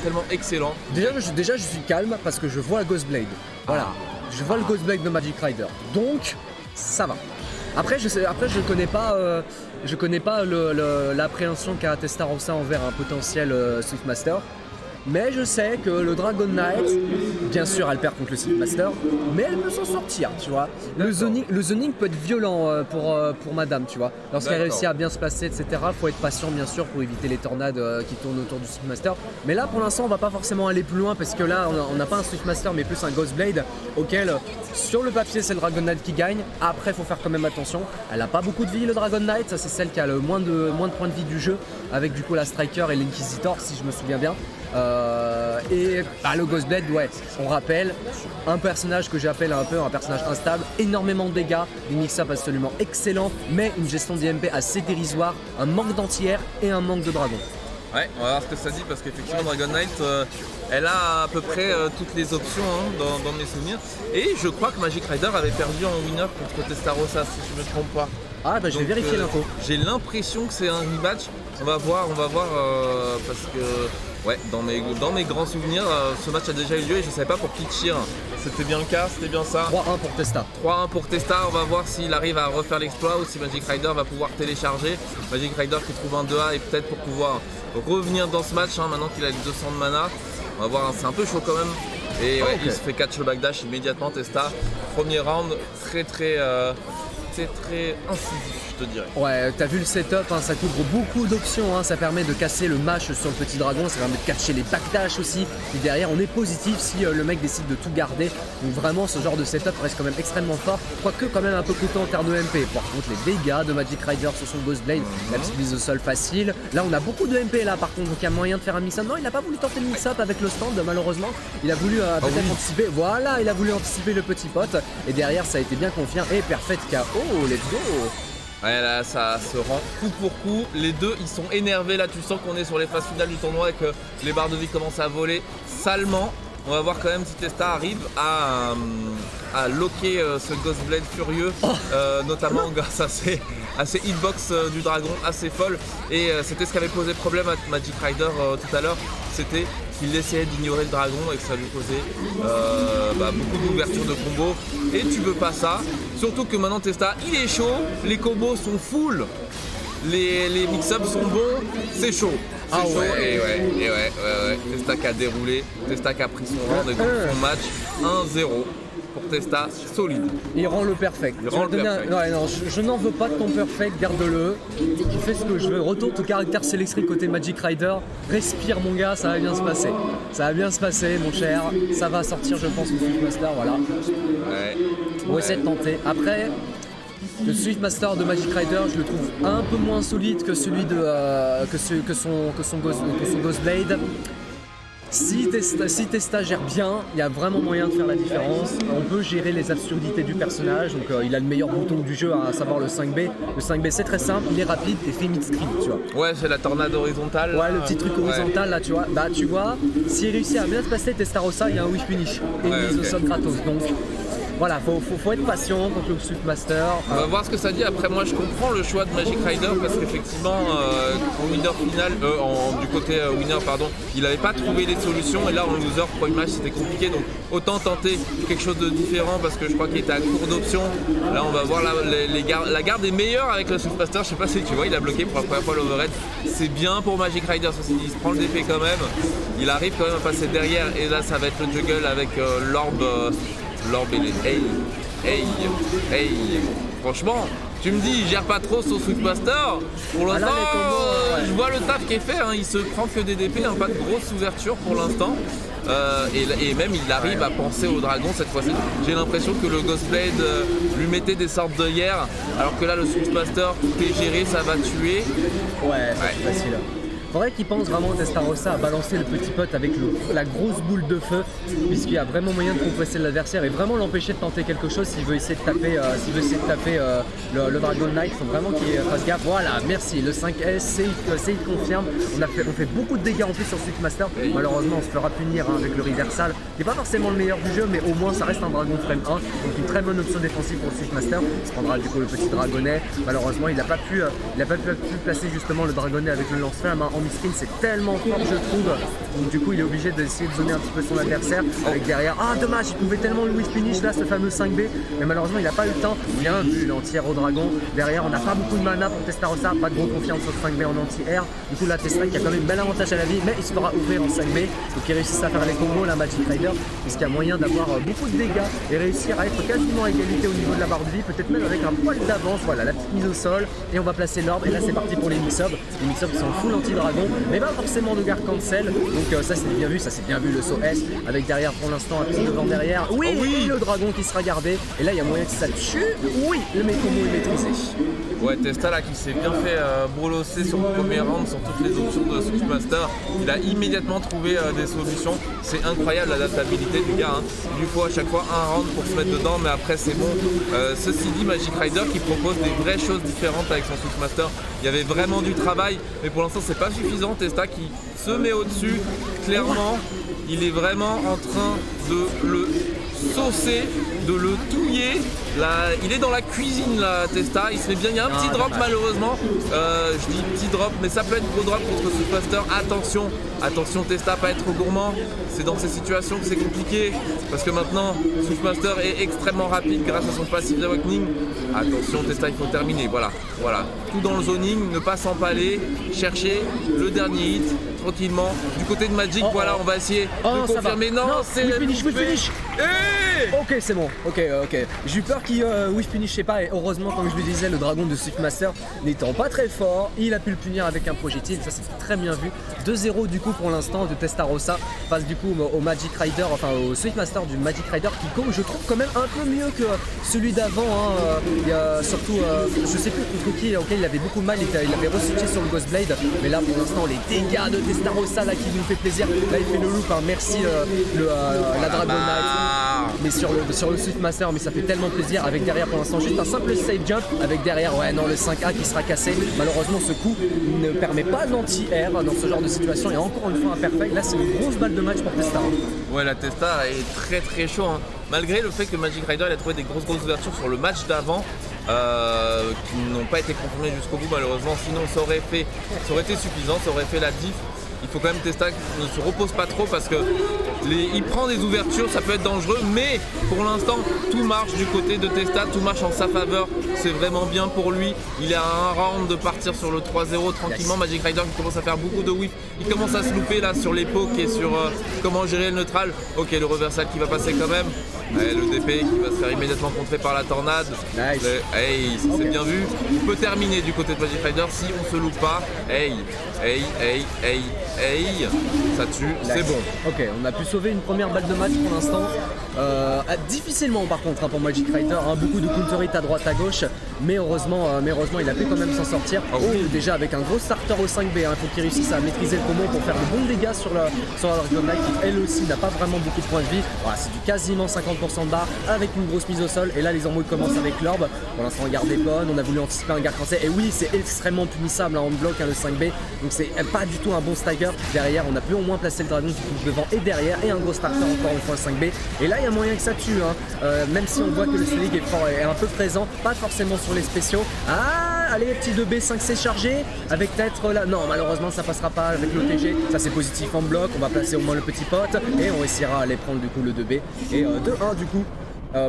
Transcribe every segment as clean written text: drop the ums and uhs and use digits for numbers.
tellement excellent. Déjà je suis calme parce que je vois Ghostblade. Voilà, je vois le Ghostblade de Magic Rider. Donc ça va. Après je connais pas l'appréhension qu'a Testarossa envers un potentiel Swiftmaster. Mais je sais que le Dragon Knight, bien sûr elle perd contre le Swiftmaster, mais elle peut s'en sortir, tu vois. Le zoning peut être violent pour madame, tu vois. Lorsqu'elle réussit à bien se placer, etc., faut être patient bien sûr pour éviter les tornades qui tournent autour du Swiftmaster. Mais là pour l'instant on va pas forcément aller plus loin parce que là on n'a pas un Swiftmaster mais plus un Ghostblade auquel sur le papier c'est le Dragon Knight qui gagne. Après faut faire quand même attention, elle a pas beaucoup de vie le Dragon Knight, ça c'est celle qui a le moins de points de vie du jeu avec du coup la Striker et l'Inquisitor si je me souviens bien. Le Ghostblade, ouais, on rappelle, un personnage que j'appelle un peu un personnage instable, énormément de dégâts, des mix-up absolument excellents, mais une gestion d'IMP assez dérisoire, un manque d'anti-air et un manque de dragon. Ouais, on va voir ce que ça dit parce qu'effectivement Dragon Knight, elle a à peu près toutes les options dans mes souvenirs. Et je crois que Magic Rider avait perdu en winner contre Testarossa si je me trompe pas. Ah bah je vais vérifier l'info. J'ai l'impression que c'est un rematch, on va voir parce que ouais, dans mes grands souvenirs, ce match a déjà eu lieu et je savais pas pour qui cheer. C'était bien le cas, c'était bien ça. 3-1 pour Testa. 3-1 pour Testa, on va voir s'il arrive à refaire l'exploit ou si Magic Rider va pouvoir télécharger. Magic Rider qui trouve un 2A et peut-être pour pouvoir revenir dans ce match maintenant qu'il a les 200 de mana. On va voir, c'est un peu chaud quand même. Et ouais, il se fait catch le backdash immédiatement Testa. Premier round très incisif, je te dirais. Ouais, t'as vu le setup, hein, ça couvre beaucoup d'options, hein, ça permet de casser le mash sur le petit dragon, ça permet de catcher les backdash aussi. Et derrière, on est positif si le mec décide de tout garder. Donc vraiment, ce genre de setup reste quand même extrêmement fort, quoique quand même un peu coûteux en termes de MP. Par contre, les dégâts de Magic Rider sur son Ghostblade, la petite mise au sol facile. Là, on a beaucoup de MP là, par contre, donc il y a moyen de faire un mix-up. Non, il n'a pas voulu tenter le mix-up avec le stand, malheureusement. Il a voulu peut-être anticiper. Voilà, il a voulu anticiper le petit pote. Et derrière, ça a été bien confiant. Et perfect KO, let's go! Ouais, là ça se rend coup pour coup. Les deux ils sont énervés là, tu sens qu'on est sur les phases finales du tournoi et que les barres de vie commencent à voler salement. On va voir quand même si Testa arrive à locker ce Ghostblade furieux, notamment grâce à ces hitbox du dragon assez folles. Et c'était ce qui avait posé problème à Magic Rider tout à l'heure, c'était qu'il essayait d'ignorer le dragon et que ça lui causait beaucoup d'ouverture de combos. Et tu veux pas ça, surtout que maintenant Testa il est chaud, les combos sont full, les mix-ups sont bons, c'est chaud. C'est chaud. Ouais. Et ouais. Testa qui a déroulé, Testa qui a pris son round et donc son match 1-0 pour Testa, solide. Il rend le perfect. Ouais, non, je n'en veux pas de ton perfect, garde-le. Tu fais ce que je veux. Retourne ton caractère sélectrice côté Magic Rider. Respire mon gars, ça va bien se passer. Ça va bien se passer mon cher. Ça va sortir je pense au Swiftmaster, voilà. Ouais. On va essayer de tenter. Après, le Swiftmaster de Magic Rider, je le trouve un peu moins solide que celui de que son Ghostblade. Si Testa gère bien, il y a vraiment moyen de faire la différence. On peut gérer les absurdités du personnage, donc il a le meilleur bouton du jeu, à savoir le 5B. Le 5B c'est très simple, il est rapide et fait mid-screen, tu vois. Ouais, c'est la tornade horizontale. Ouais, le petit truc horizontal là, tu vois. Bah tu vois, s'il réussit à bien se passer Testarossa, il y a un wish finish et une mise au sol Kratos. Donc voilà, faut être patient contre le Swiftmaster. On va voir ce que ça dit. Après, moi je comprends le choix de Magic Rider parce qu'effectivement, en winner final, du côté winner, pardon, il n'avait pas trouvé les solutions et là en loser, premier match c'était compliqué. Donc autant tenter quelque chose de différent parce que je crois qu'il était à court d'options. Là, on va voir la garde est meilleure avec le Swiftmaster. Je sais pas si tu vois, il a bloqué pour la première fois l'overhead. C'est bien pour Magic Rider, ceci dit, il se prend le DP quand même. Il arrive quand même à passer derrière et là, ça va être le juggle avec l'orbe. L'orbe et les hey. Franchement, tu me dis il gère pas trop son Swiftmaster. Pour l'instant, je vois le taf qui est fait, hein. Il se prend que des DP, hein, pas de grosse ouverture pour l'instant. Et même il arrive à penser au dragon cette fois-ci. J'ai l'impression que le Ghostblade lui mettait des sortes d'œillères, alors que là le Swiftmaster tout est géré, ça va tuer. Ouais, c'est facile. Faudrait qu'il pense vraiment Testarossa à balancer le petit pote avec la grosse boule de feu, puisqu'il y a vraiment moyen de compresser l'adversaire et vraiment l'empêcher de tenter quelque chose s'il veut essayer de taper, le Dragon Knight. Il faut vraiment qu'il fasse gaffe. Voilà, merci. Le 5S, c'est il confirme. On fait beaucoup de dégâts en plus sur Swiftmaster. Malheureusement, on se fera punir avec le reversal, qui n'est pas forcément le meilleur du jeu, mais au moins ça reste un Dragon Frame 1, donc une très bonne option défensive pour le Swiftmaster. Il se prendra du coup le petit dragonnet. Malheureusement, il n'a pas pu placer justement le dragonnet avec le lance-flamme. En midstream, c'est tellement fort, je trouve. Donc du coup il est obligé d'essayer de zoner un petit peu son adversaire avec derrière. Ah dommage, il pouvait tellement le whiff finish là, ce fameux 5B, mais malheureusement il n'a pas eu le temps. Bien vu l'anti-air au dragon. Derrière on n'a pas beaucoup de mana pour Testarossa, pas de gros confiance sur le 5B en anti-air. Du coup là Testa qui a quand même un bel avantage à la vie, mais il se fera ouvrir en 5B. Donc il réussit à faire les combos la Magic Rider, puisqu'il y a moyen d'avoir beaucoup de dégâts et réussir à être quasiment à égalité au niveau de la barre de vie, peut-être même avec un poil d'avance. Voilà la petite mise au sol et on va placer l'orbe et là c'est parti pour les mix-ups. Les mix-ups qui sont full anti-dragon, mais pas forcément de garde cancel. Donc ça c'est bien vu, ça c'est bien vu le saut S avec derrière pour l'instant un petit devant derrière. Oui, oh oui, et le dragon qui sera gardé. Et là il y a moyen que ça tue. Oui, le combo est maîtrisé. Ouais, Testa là qui s'est bien fait brolosser sur le premier round sur toutes les options de Switchmaster. Il a immédiatement trouvé des solutions. C'est incroyable l'adaptabilité du gars. Hein. Il lui faut à chaque fois un round pour se mettre dedans, mais après c'est bon. Ceci dit, Magic Rider qui propose des vraies choses différentes avec son Switchmaster. Il y avait vraiment du travail, mais pour l'instant c'est pas suffisant. Testa qui se met au-dessus, clairement, il est vraiment en train de le saucer, de le touiller. Là, il est dans la cuisine là, Testa, il se met bien, il y a un petit drop malheureusement, je dis petit drop, mais ça peut être gros drop contre Switchmaster. Attention Testa, pas être trop gourmand, c'est dans ces situations que c'est compliqué, parce que maintenant Switchmaster est extrêmement rapide grâce à son passif d'Awakening. Attention Testa, il faut terminer, voilà, tout dans le zoning, ne pas s'empaler, chercher le dernier hit, tranquillement, du côté de Magic, voilà, on va essayer de confirmer, non, c'est... Whiff finish Ok, c'est bon, ok. J'ai eu peur qu'il whiff finish, je sais pas, et heureusement, comme je le disais, le dragon de Switchmaster n'étant pas très fort, il a pu le punir avec un projectile, ça c'est très bien vu. 2-0 du coup pour l'instant de Testarossa face du coup au Magic Rider, enfin au Switchmaster du Magic Rider qui je trouve quand même un peu mieux que celui d'avant. Hein. Il y a surtout, je sais plus contre qui, auquel il avait beaucoup de mal, il avait reswitché sur le Ghostblade, mais là pour l'instant les dégâts de Testarossa là qui nous fait plaisir. Là il fait le loop, hein. Merci la Dragonite. Mais sur le Switchmaster, mais ça fait tellement plaisir avec derrière pour l'instant juste un simple save jump avec derrière, ouais non, le 5A qui sera cassé. Malheureusement ce coup ne permet pas d'anti-air dans ce genre de situation et encore une fois imperfect. Là c'est une grosse balle de match pour Testa. Ouais, la Testa est très chaud hein. Malgré le fait que Magic Rider il a trouvé des grosses ouvertures sur le match d'avant qui n'ont pas été confirmées jusqu'au bout malheureusement, sinon ça aurait été suffisant, ça aurait fait la diff. Il faut quand même Testa ne se repose pas trop parce que il prend des ouvertures, ça peut être dangereux, mais pour l'instant tout marche du côté de Testa, tout marche en sa faveur, c'est vraiment bien pour lui. Il est à un round de partir sur le 3-0 tranquillement. Yes. Magic Rider qui commence à faire beaucoup de whiff, il commence à se louper là sur les pokes et sur comment gérer le neutral. Ok, le reversal qui va passer quand même. Le DP qui va se faire immédiatement contrer par la tornade. Nice. C'est bien vu. Il peut terminer du côté de Magic Rider si on se loupe pas. Ça tue, c'est bon. Ok, on a pu sauver une première balle de match pour l'instant. Difficilement par contre hein, pour Magic Rider, hein, beaucoup de counter hit à droite à gauche, mais heureusement il a pu quand même s'en sortir. Déjà avec un gros starter au 5B, il faut qu'il réussisse à maîtriser le combo pour faire de bons dégâts sur la Dragonite qui elle aussi n'a pas vraiment beaucoup de points de vie. Voilà, c'est du quasiment 50% de barre avec une grosse mise au sol et là les embrouilles commencent avec l'orbe. Pour l'instant on garde est bonne, on a voulu anticiper un garde français et oui c'est extrêmement punissable hein, on bloque hein, le 5B, donc c'est pas du tout un bon stagger. Derrière on a pu au moins placer le dragon qui touche devant et derrière et un gros starter encore une fois le 5B et là il y a moyen que ça tue hein. Même si on voit que le Selig est un peu présent, pas forcément sur les spéciaux. Allez, petit 2B 5C chargé avec peut-être là, non malheureusement ça passera pas avec l'OTG, ça c'est positif en bloc, on va placer au moins le petit pote et on essaiera d'aller prendre du coup le 2B et 2-1 du coup.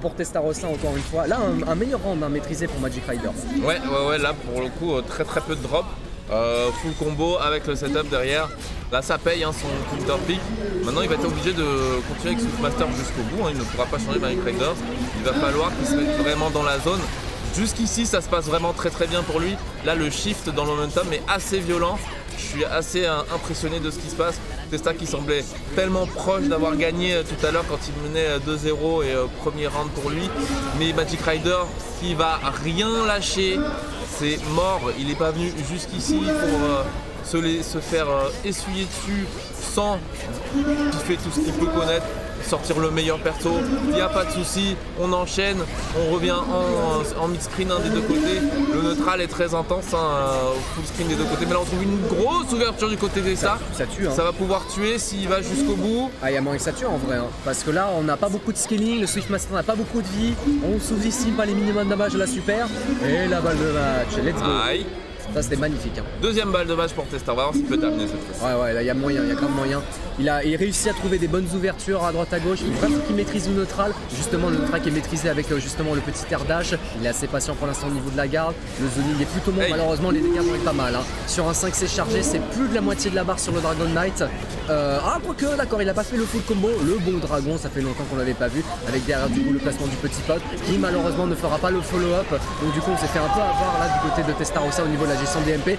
Pour Testarossa encore une fois, là un meilleur round maîtrisé pour Magic Rider. Ouais, là pour le coup très peu de drop, full combo avec le setup derrière. Là ça paye hein, son counter pick. Maintenant il va être obligé de continuer avec Switchmaster jusqu'au bout, hein. Il ne pourra pas changer Magic Rider. Il va falloir qu'il se mette vraiment dans la zone. Jusqu'ici ça se passe vraiment très bien pour lui. Là le shift dans le momentum est assez violent. Je suis assez impressionné de ce qui se passe. Testa qui semblait tellement proche d'avoir gagné tout à l'heure quand il menait 2-0 et premier round pour lui. Mais Magic Rider qui va rien lâcher, c'est mort. Il n'est pas venu jusqu'ici pour se faire essuyer dessus sans fait tout ce qu'il peut connaître. Sortir le meilleur perso, il n'y a pas de souci, on enchaîne, on revient en mid-screen des deux côtés. Le neutral est très intense, full screen des deux côtés, mais là on trouve une grosse ouverture du côté des ça tue, hein. Ça va pouvoir tuer s'il va jusqu'au bout. Il y a moyen que ça tue en vrai, hein. Parce que là on n'a pas beaucoup de scaling, le Switchmaster n'a pas beaucoup de vie, on sous-estime pas les minimums de damage de la super, et la balle de match, let's go. Ça c'était magnifique. Hein. Deuxième balle de match pour Testa, on va voir s'il peut terminer cette fois. Ouais, là il y a moyen, il y a grave moyen. Il réussit à trouver des bonnes ouvertures à droite à gauche. Il faut vraiment qu'il maîtrise le neutral. Justement, le neutral qui est maîtrisé avec justement le petit air dash. Il est assez patient pour l'instant au niveau de la garde. Le zoning est plutôt bon. Hey. Malheureusement, les dégâts vont être pas mal. Hein. Sur un 5C chargé, c'est plus de la moitié de la barre sur le Dragon Knight. Quoique, d'accord, il a pas fait le full combo. Le bon dragon, ça fait longtemps qu'on l'avait pas vu. Avec derrière du coup le placement du petit pote qui malheureusement ne fera pas le follow-up. Donc du coup, on s'est fait un peu avoir là du côté de Testarossa au niveau de la gestion des MP.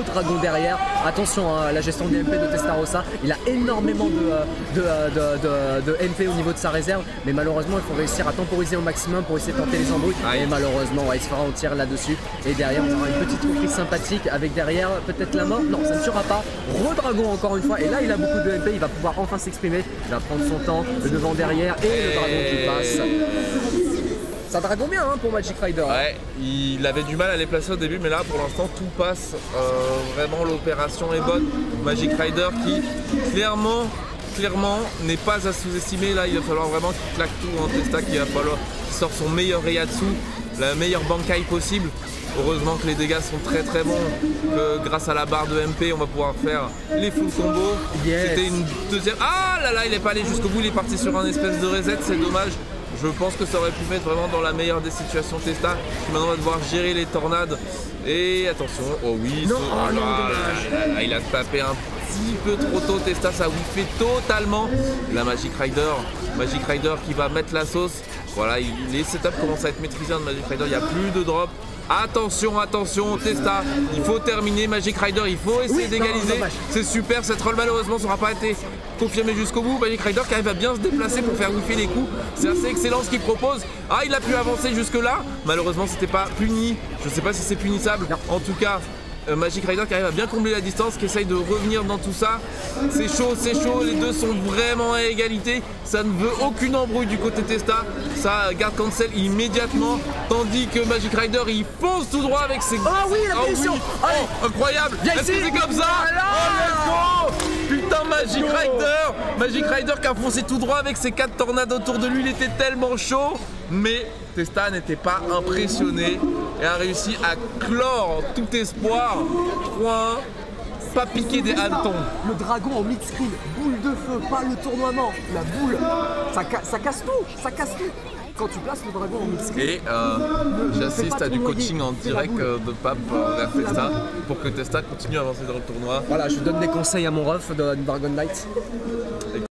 Dragon derrière. Attention à la gestion des MP de Testarossa. Il a énormément de MP au niveau de sa réserve, mais malheureusement il faut réussir à temporiser au maximum pour essayer de tenter les embrouilles. Et malheureusement il se fera en tir là-dessus, et derrière on aura une petite reprise sympathique avec derrière peut-être la mort. Non, ça ne tuera pas. Dragon encore une fois, et là il a beaucoup de MP, il va pouvoir enfin s'exprimer, il va prendre son temps, le devant derrière et le dragon qui passe. Ça dragon bien hein, pour Magic Rider. Ouais, il avait du mal à les placer au début, mais là pour l'instant tout passe. Vraiment l'opération est bonne. Magic Rider qui clairement n'est pas à sous-estimer. Là il va falloir vraiment qu'il claque tout en Testa, qu'il va falloir qu'il sorte son meilleur Reiatsu, la meilleure Bankai possible. Heureusement que les dégâts sont très bons, que grâce à la barre de MP on va pouvoir faire les full combos. Yes. C'était une deuxième... Ah là là, il n'est pas allé jusqu'au bout, il est parti sur un espèce de reset, c'est dommage. Je pense que ça aurait pu mettre vraiment dans la meilleure des situations Testa, qui maintenant va devoir gérer les tornades. Et attention, oh oui, non, là, il a tapé un petit peu trop tôt Testa, ça whiffé totalement. La Magic Rider qui va mettre la sauce. Voilà, les setups commencent à être maîtrisés de Magic Rider, il n'y a plus de drop. Attention, Testa, il faut terminer Magic Rider, il faut essayer d'égaliser. C'est super, cette roll malheureusement ça n'aura pas été confirmé jusqu'au bout. Magic Rider qui arrive à bien se déplacer pour faire whiffer les coups. C'est assez excellent ce qu'il propose. Ah, il a pu avancer jusque là. Malheureusement c'était pas puni. Je sais pas si c'est punissable. En tout cas, Magic Rider qui arrive à bien combler la distance, qui essaye de revenir dans tout ça. C'est chaud, les deux sont vraiment à égalité. Ça ne veut aucune embrouille du côté Testa. Ça garde cancel immédiatement, tandis que Magic Rider il fonce tout droit avec ses... Ah oui, la pression. Oh, incroyable. Est-ce que c'est comme ça? Oh, let's go. Putain, Magic Rider qui a foncé tout droit avec ses 4 tornades autour de lui, il était tellement chaud. Mais Testa n'était pas impressionné et a réussi à clore tout espoir. 3-1, pas piquer des hannetons. Le dragon en mid-screen, boule de feu, pas le tournoiement. La boule, ça casse tout, quand tu places le dragon en mid-screen. Et j'assiste à du coaching en direct de Pape vers Testa pour que Testa continue à avancer dans le tournoi. Voilà, je donne des conseils à mon ref de Dragon Knight.